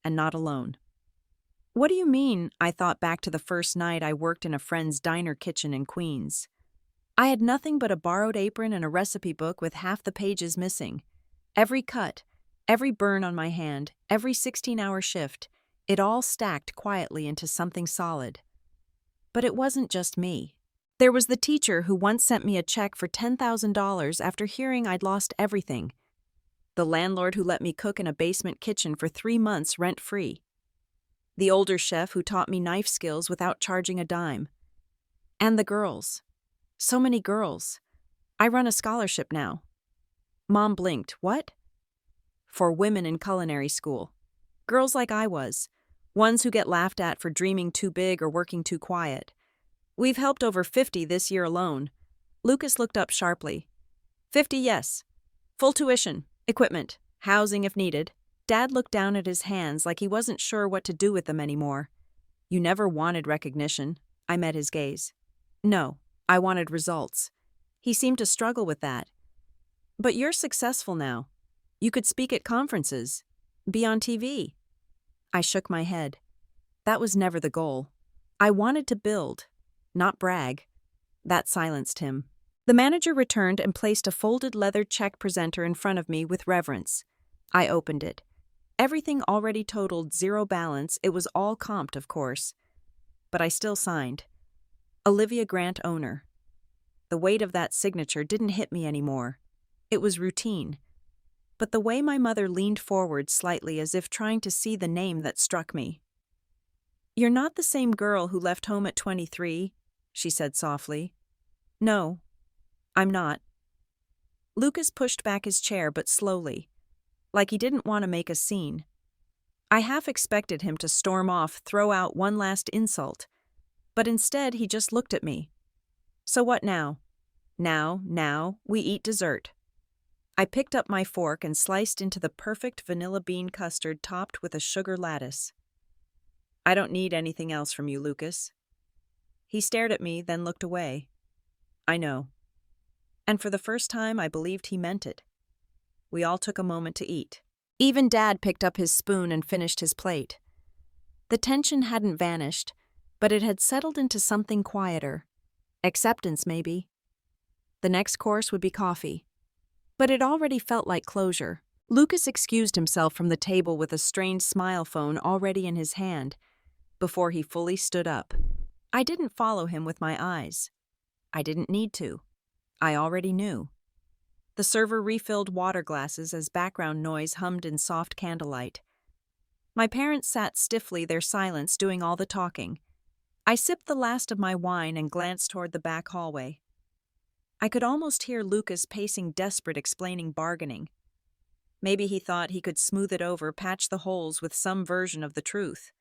S1: and not alone. What do you mean? I thought back to the first night I worked in a friend's diner kitchen in Queens. I had nothing but a borrowed apron and a recipe book with half the pages missing. Every cut, every burn on my hand, every 16-hour shift, it all stacked quietly into something solid. But it wasn't just me. There was the teacher who once sent me a check for $10,000 after hearing I'd lost everything. The landlord who let me cook in a basement kitchen for 3 months rent-free. The older chef who taught me knife skills without charging a dime. And the girls. So many girls. I run a scholarship now. Mom blinked. What? For women in culinary school. Girls like I was. Ones who get laughed at for dreaming too big or working too quiet. We've helped over 50 this year alone. Lucas looked up sharply. 50, yes. Full tuition, equipment, housing if needed. Dad looked down at his hands like he wasn't sure what to do with them anymore. You never wanted recognition. I met his gaze. No, I wanted results. He seemed to struggle with that. But you're successful now. You could speak at conferences, be on TV. I shook my head. That was never the goal. I wanted to build, not brag. That silenced him. The manager returned and placed a folded leather check presenter in front of me with reverence. I opened it. Everything already totaled zero balance. It was all comped, of course. But I still signed. Olivia Grant, owner. The weight of that signature didn't hit me anymore. It was routine. But the way my mother leaned forward slightly as if trying to see the name that struck me. You're not the same girl who left home at 23, she said softly. No, I'm not. Lucas pushed back his chair, but slowly, like he didn't want to make a scene. I half expected him to storm off, throw out one last insult, but instead he just looked at me. So what now? Now, we eat dessert. I picked up my fork and sliced into the perfect vanilla bean custard topped with a sugar lattice. I don't need anything else from you, Lucas. He stared at me, then looked away. I know. And for the first time, I believed he meant it. We all took a moment to eat. Even Dad picked up his spoon and finished his plate. The tension hadn't vanished, but it had settled into something quieter. Acceptance, maybe. The next course would be coffee. But it already felt like closure. Lucas excused himself from the table with a strained smile phone already in his hand, before he fully stood up. I didn't follow him with my eyes. I didn't need to. I already knew. The server refilled water glasses as background noise hummed in soft candlelight. My parents sat stiffly, their silence doing all the talking. I sipped the last of my wine and glanced toward the back hallway. I could almost hear Lucas pacing desperate, explaining bargaining. Maybe he thought he could smooth it over, patch the holes with some version of the truth.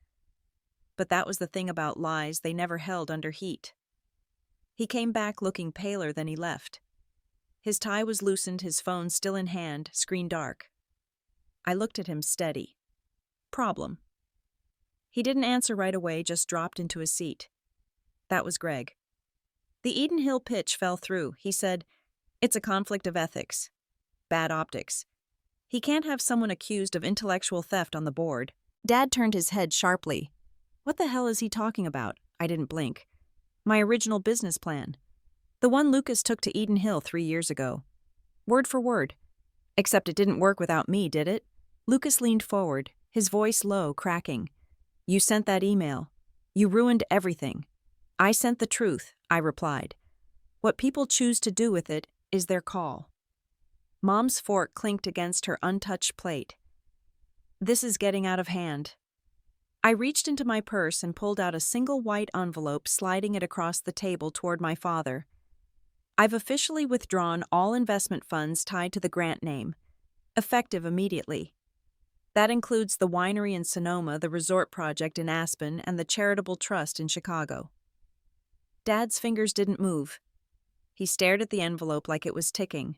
S1: But that was the thing about lies, they never held under heat. He came back looking paler than he left. His tie was loosened, his phone still in hand, screen dark. I looked at him steady. Problem. He didn't answer right away, just dropped into his seat. That was Greg. The Eden Hill pitch fell through. He said, "It's a conflict of ethics. Bad optics. He can't have someone accused of intellectual theft on the board." Dad turned his head sharply. What the hell is he talking about? I didn't blink. My original business plan. The one Lucas took to Eden Hill 3 years ago. Word for word. Except it didn't work without me, did it? Lucas leaned forward, his voice low, cracking. You sent that email. You ruined everything. I sent the truth, I replied. What people choose to do with it is their call. Mom's fork clinked against her untouched plate. This is getting out of hand. I reached into my purse and pulled out a single white envelope, sliding it across the table toward my father. I've officially withdrawn all investment funds tied to the grant name, effective immediately. That includes the winery in Sonoma, the resort project in Aspen, and the charitable trust in Chicago. Dad's fingers didn't move. He stared at the envelope like it was ticking.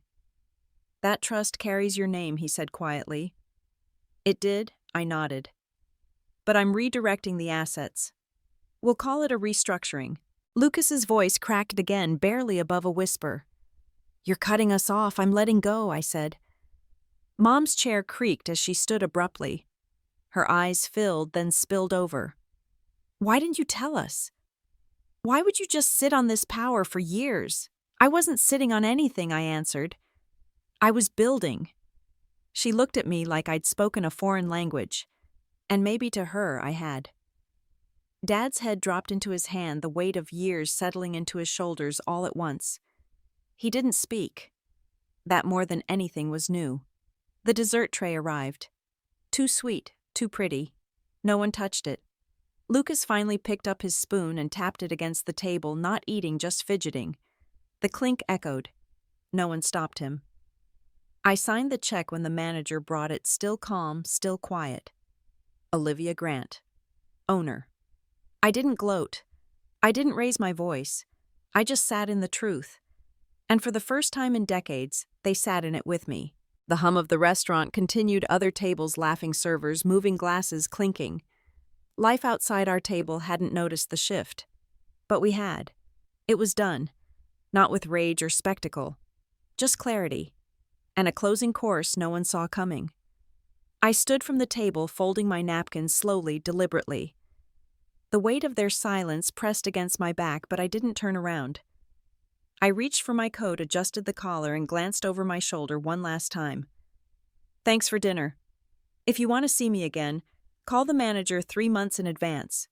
S1: That trust carries your name, he said quietly. It did, I nodded. But I'm redirecting the assets. We'll call it a restructuring. Lucas's voice cracked again, barely above a whisper. You're cutting us off, I'm letting go, I said. Mom's chair creaked as she stood abruptly. Her eyes filled, then spilled over. Why didn't you tell us? Why would you just sit on this power for years? I wasn't sitting on anything, I answered. I was building. She looked at me like I'd spoken a foreign language, and maybe to her I had. Dad's head dropped into his hand, the weight of years settling into his shoulders all at once. He didn't speak. That more than anything was new. The dessert tray arrived. Too sweet, too pretty. No one touched it. Lucas finally picked up his spoon and tapped it against the table, not eating, just fidgeting. The clink echoed. No one stopped him. I signed the check when the manager brought it, still calm, still quiet. Olivia Grant, owner. I didn't gloat. I didn't raise my voice. I just sat in the truth. And for the first time in decades, they sat in it with me. The hum of the restaurant continued, other tables laughing, servers moving, glasses clinking. Life outside our table hadn't noticed the shift. But we had. It was done. Not with rage or spectacle. Just clarity. And a closing course no one saw coming. I stood from the table, folding my napkins slowly, deliberately. The weight of their silence pressed against my back, but I didn't turn around. I reached for my coat, adjusted the collar, and glanced over my shoulder one last time. Thanks for dinner. If you want to see me again, call the manager 3 months in advance.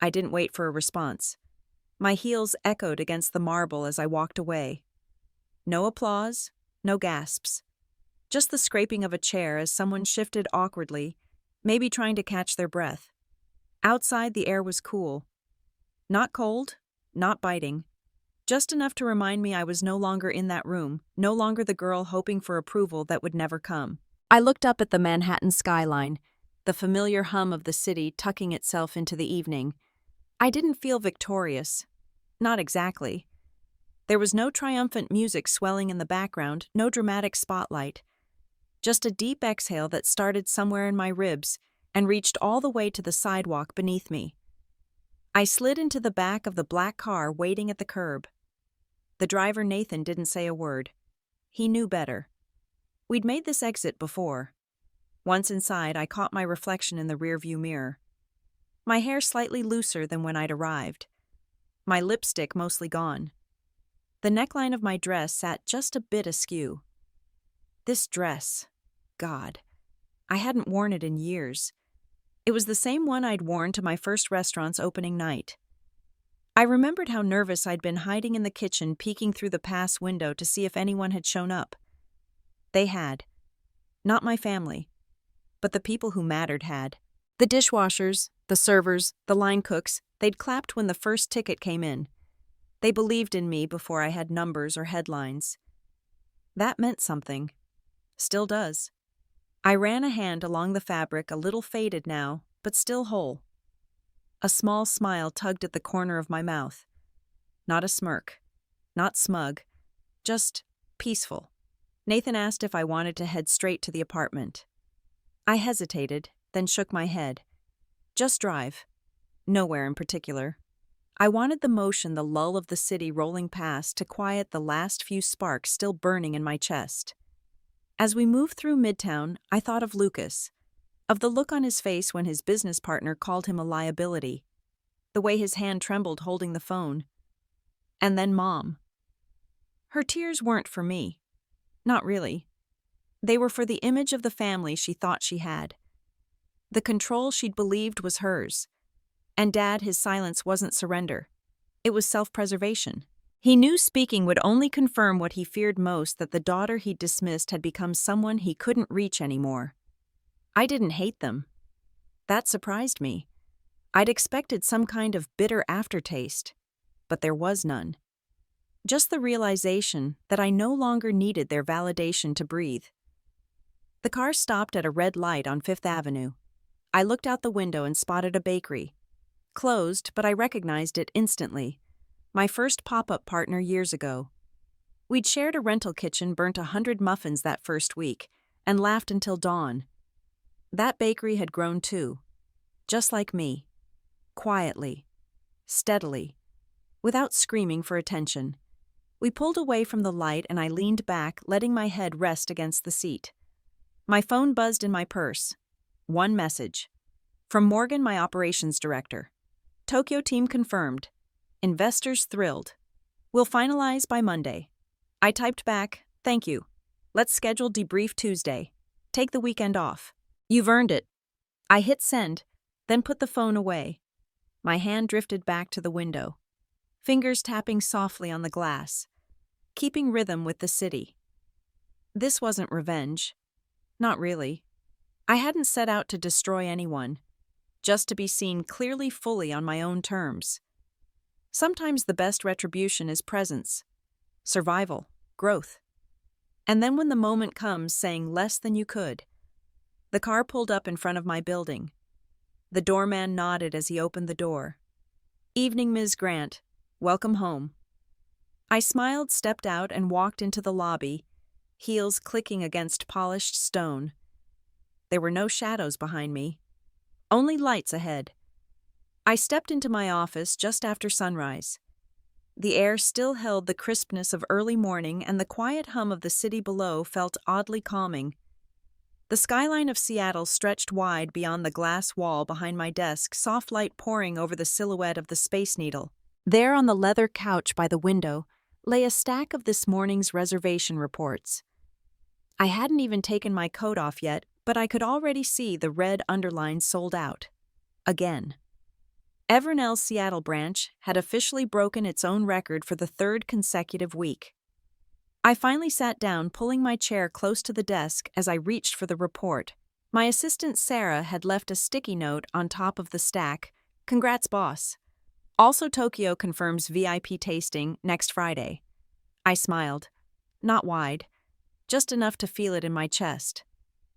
S1: I didn't wait for a response. My heels echoed against the marble as I walked away. No applause, no gasps. Just the scraping of a chair as someone shifted awkwardly, maybe trying to catch their breath. Outside, the air was cool. Not cold, not biting. Just enough to remind me I was no longer in that room, no longer the girl hoping for approval that would never come. I looked up at the Manhattan skyline, the familiar hum of the city tucking itself into the evening. I didn't feel victorious. Not exactly. There was no triumphant music swelling in the background, no dramatic spotlight. Just a deep exhale that started somewhere in my ribs and reached all the way to the sidewalk beneath me. I slid into the back of the black car waiting at the curb. The driver, Nathan, didn't say a word. He knew better. We'd made this exit before. Once inside, I caught my reflection in the rearview mirror. My hair slightly looser than when I'd arrived. My lipstick mostly gone. The neckline of my dress sat just a bit askew. This dress, God, I hadn't worn it in years. It was the same one I'd worn to my first restaurant's opening night. I remembered how nervous I'd been, hiding in the kitchen, peeking through the pass window to see if anyone had shown up. They had. Not my family, but the people who mattered had. The dishwashers, the servers, the line cooks, they'd clapped when the first ticket came in. They believed in me before I had numbers or headlines. That meant something. Still does. I ran a hand along the fabric, a little faded now, but still whole. A small smile tugged at the corner of my mouth. Not a smirk. Not smug. Just peaceful. Nathan asked if I wanted to head straight to the apartment. I hesitated, then shook my head. Just drive. Nowhere in particular. I wanted the motion, the lull of the city rolling past, to quiet the last few sparks still burning in my chest. As we moved through Midtown, I thought of Lucas, of the look on his face when his business partner called him a liability, the way his hand trembled holding the phone. And then Mom. Her tears weren't for me. Not really. They were for the image of the family she thought she had. The control she'd believed was hers. And Dad, his silence wasn't surrender. It was self-preservation. He knew speaking would only confirm what he feared most, that the daughter he'd dismissed had become someone he couldn't reach anymore. I didn't hate them. That surprised me. I'd expected some kind of bitter aftertaste, but there was none. Just the realization that I no longer needed their validation to breathe. The car stopped at a red light on Fifth Avenue. I looked out the window and spotted a bakery. Closed, but I recognized it instantly. My first pop-up partner years ago. We'd shared a rental kitchen, burnt 100 muffins that first week, and laughed until dawn. That bakery had grown too. Just like me. Quietly. Steadily. Without screaming for attention. We pulled away from the light and I leaned back, letting my head rest against the seat. My phone buzzed in my purse. One message. From Morgan, my operations director. Tokyo team confirmed. Investors thrilled. We'll finalize by Monday. I typed back, thank you. Let's schedule debrief Tuesday. Take the weekend off. You've earned it. I hit send, then put the phone away. My hand drifted back to the window. Fingers tapping softly on the glass. Keeping rhythm with the city. This wasn't revenge. Not really. I hadn't set out to destroy anyone. just to be seen clearly fully on my own terms. Sometimes the best retribution is presence, survival, growth. And then when the moment comes saying less than you could, the car pulled up in front of my building. The doorman nodded as he opened the door. "Evening, Ms. Grant. Welcome home." I smiled, stepped out, and walked into the lobby, heels clicking against polished stone. There were no shadows behind me, only lights ahead. I stepped into my office just after sunrise. The air still held the crispness of early morning, and the quiet hum of the city below felt oddly calming. The skyline of Seattle stretched wide beyond the glass wall behind my desk, soft light pouring over the silhouette of the Space Needle. There on the leather couch by the window lay a stack of this morning's reservation reports. I hadn't even taken my coat off yet, but I could already see the red underline "sold out." Again. Evernell's Seattle branch had officially broken its own record for the third consecutive week. I finally sat down, pulling my chair close to the desk as I reached for the report. My assistant Sarah had left a sticky note on top of the stack. "Congrats, boss. Also, Tokyo confirms VIP tasting next Friday." I smiled. Not wide, just enough to feel it in my chest.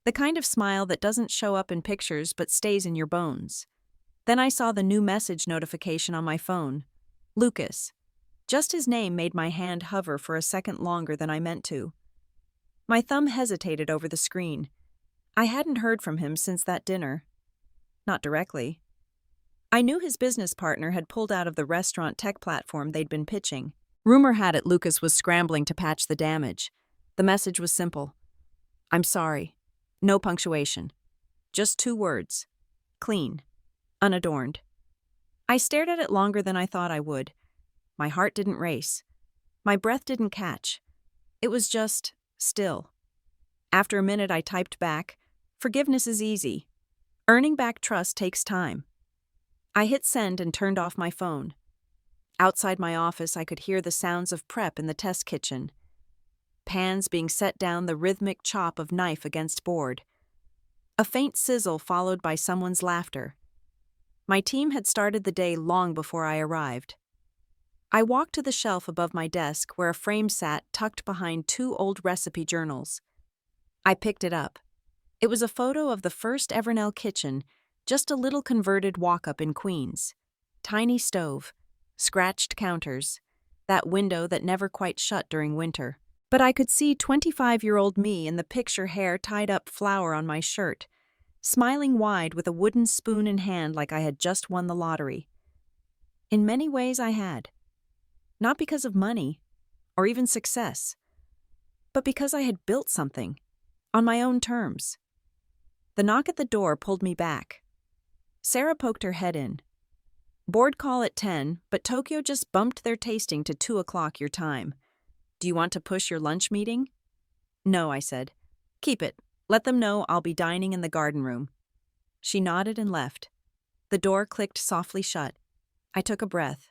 S1: The kind of smile that doesn't show up in pictures but stays in your bones. Then I saw the new message notification on my phone. Lucas. Just his name made my hand hover for a second longer than I meant to. My thumb hesitated over the screen. I hadn't heard from him since that dinner. Not directly. I knew his business partner had pulled out of the restaurant tech platform they'd been pitching. Rumor had it Lucas was scrambling to patch the damage. The message was simple. "I'm sorry." No punctuation. Just 2 words. Clean. Unadorned. I stared at it longer than I thought I would. My heart didn't race. My breath didn't catch. It was just still. After a minute I typed back, "Forgiveness is easy. Earning back trust takes time." I hit send and turned off my phone. Outside my office I could hear the sounds of prep in the test kitchen. Pans being set down, the rhythmic chop of knife against board. A faint sizzle followed by someone's laughter. My team had started the day long before I arrived. I walked to the shelf above my desk where a frame sat tucked behind 2 old recipe journals. I picked it up. It was a photo of the first Evernell kitchen, just a little converted walk-up in Queens. Tiny stove, scratched counters, that window that never quite shut during winter. But I could see 25-year-old me in the picture, hair tied up, flower on my shirt, smiling wide with a wooden spoon in hand like I had just won the lottery. In many ways I had. Not because of money, or even success, but because I had built something, on my own terms. The knock at the door pulled me back. Sarah poked her head in. "Board call at 10, but Tokyo just bumped their tasting to 2 o'clock your time. Do you want to push your lunch meeting?" "No," I said. "Keep it. Let them know I'll be dining in the garden room." She nodded and left. The door clicked softly shut. I took a breath.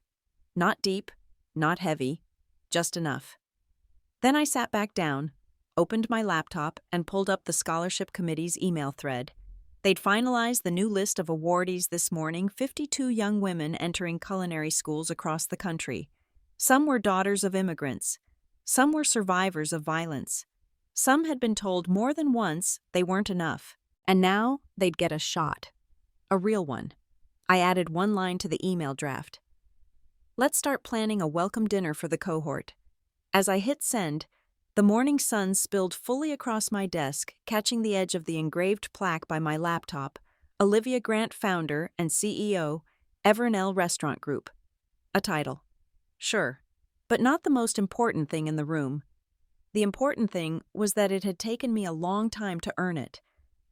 S1: Not deep, not heavy, just enough. Then I sat back down, opened my laptop, and pulled up the scholarship committee's email thread. They'd finalized the new list of awardees this morning, 52 young women entering culinary schools across the country. Some were daughters of immigrants. Some were survivors of violence. Some had been told more than once they weren't enough. And now they'd get a shot. A real one. I added 1 line to the email draft. "Let's start planning a welcome dinner for the cohort." As I hit send, the morning sun spilled fully across my desk, catching the edge of the engraved plaque by my laptop. Olivia Grant, founder and CEO, Evernell Restaurant Group. A title. Sure, but not the most important thing in the room. The important thing was that it had taken me a long time to earn it.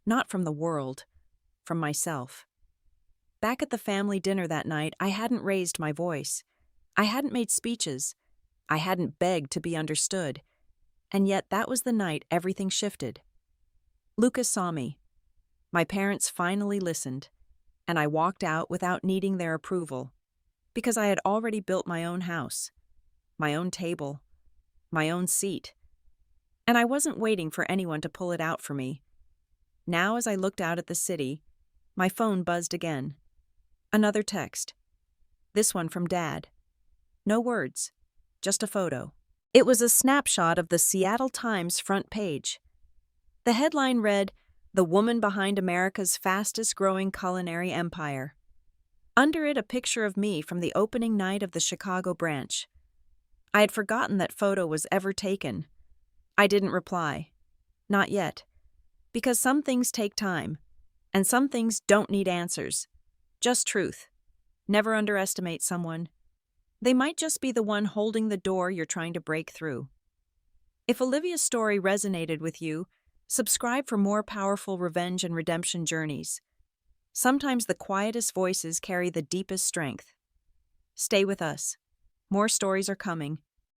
S1: Not from the world, from myself. Back at the family dinner that night, I hadn't raised my voice. I hadn't made speeches. I hadn't begged to be understood. And yet that was the night everything shifted. Lucas saw me. My parents finally listened, and I walked out without needing their approval, because I had already built my own house, my own table, my own seat. And I wasn't waiting for anyone to pull it out for me. Now, as I looked out at the city, My phone buzzed again. Another text. This one from Dad. No words, just a photo. It was a snapshot of the Seattle Times front page. The headline read, "The Woman Behind America's Fastest-Growing Culinary Empire." Under it, a picture of me from the opening night of the Chicago branch. I had forgotten that photo was ever taken. I didn't reply. Not yet. Because some things take time, and some things don't need answers. Just truth. Never underestimate someone. They might just be the one holding the door you're trying to break through. If Olivia's story resonated with you, subscribe for more powerful revenge and redemption journeys. Sometimes the quietest voices carry the deepest strength. Stay with us. More stories are coming.